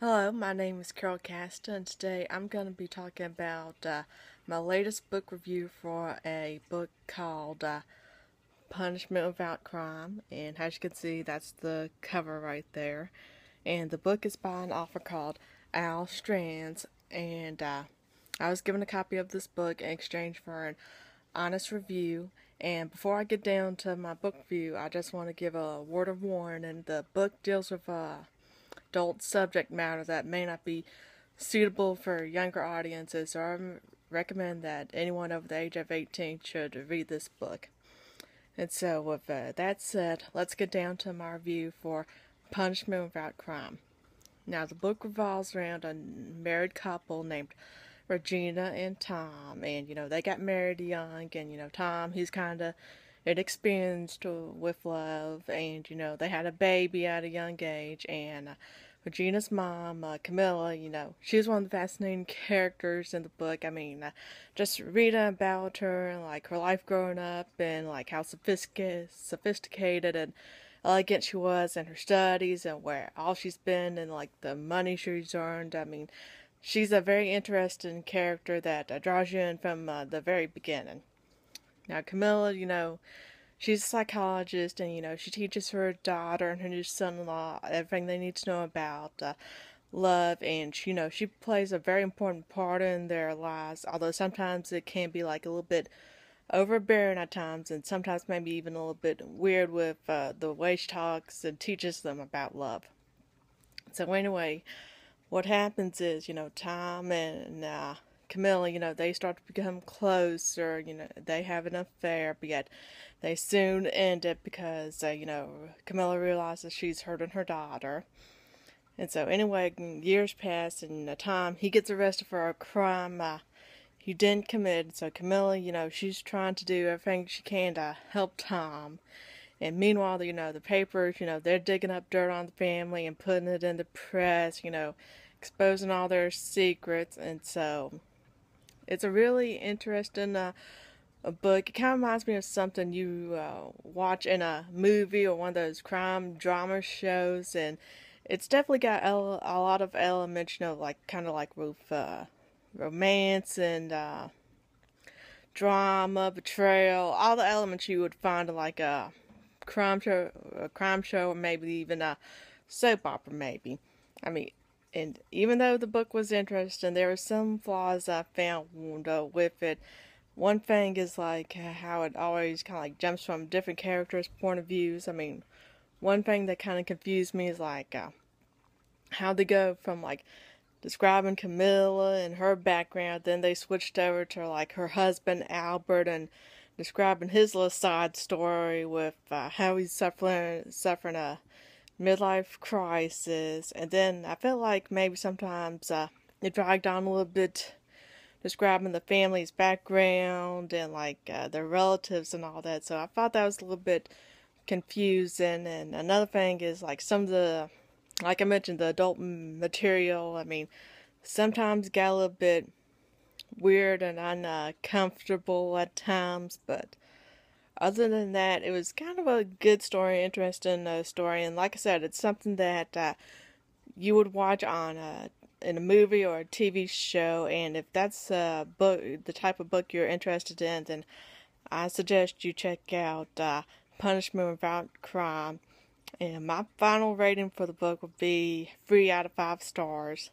Hello, my name is Carol Casta, and today I'm going to be talking about my latest book review for a book called Punishment Without Crime. And as you can see, that's the cover right there. And the book is by an author called Al Strands. And I was given a copy of this book in exchange for an honest review. And before I get down to my book review, I just want to give a word of warning. The book deals with adult subject matter that may not be suitable for younger audiences, so I recommend that anyone over the age of 18 should read this book. And so, with that said, let's get down to my review for Punishment Without Crime. Now, the book revolves around a married couple named Regina and Tom, and they got married young, and Tom, he's kind of inexperienced with love, and they had a baby at a young age, and Regina's mom, Camilla, she was one of the fascinating characters in the book. I mean, just reading about her and like her life growing up and like how sophisticated and elegant she was in her studies and where all she's been and like the money she's earned. I mean, she's a very interesting character that draws you in from the very beginning. Now, Camilla, she's a psychologist, and she teaches her daughter and her new son-in-law everything they need to know about love, and she plays a very important part in their lives. Although sometimes it can be like a little bit overbearing at times, and sometimes maybe even a little bit weird with the way she talks and teaches them about love. So anyway, what happens is Tom and Camilla, they start to become closer, they have an affair, but yet they soon end it because, Camilla realizes she's hurting her daughter. And so, anyway, years pass, and Tom, he gets arrested for a crime he didn't commit. So, Camilla, she's trying to do everything she can to help Tom. And meanwhile, the papers, they're digging up dirt on the family and putting it in the press, exposing all their secrets. And so, it's a really interesting a book. It kind of reminds me of something you watch in a movie or one of those crime drama shows, and it's definitely got a lot of elements, like kind of like with romance and drama, betrayal, all the elements you would find in like a crime show, or maybe even a soap opera, maybe. I mean, and even though the book was interesting, there were some flaws I found with it. One thing is like how it always kind of like jumps from different characters' point of views. I mean, one thing that kind of confused me is like how they go from like describing Camilla and her background, then they switched over to like her husband Albert and describing his little side story with how he's suffering a midlife crisis, and then I felt like maybe sometimes it dragged on a little bit describing the family's background and like their relatives and all that. So I thought that was a little bit confusing. And another thing is like some of the, like I mentioned, the adult material. I mean, sometimes got a little bit weird and uncomfortable at times, but other than that, it was kind of a good story, interesting story. And like I said, it's something that you would watch on in a movie or a TV show, and if that's the type of book you're interested in, then I suggest you check out Punishment Without Crime. And my final rating for the book would be 3 out of 5 stars.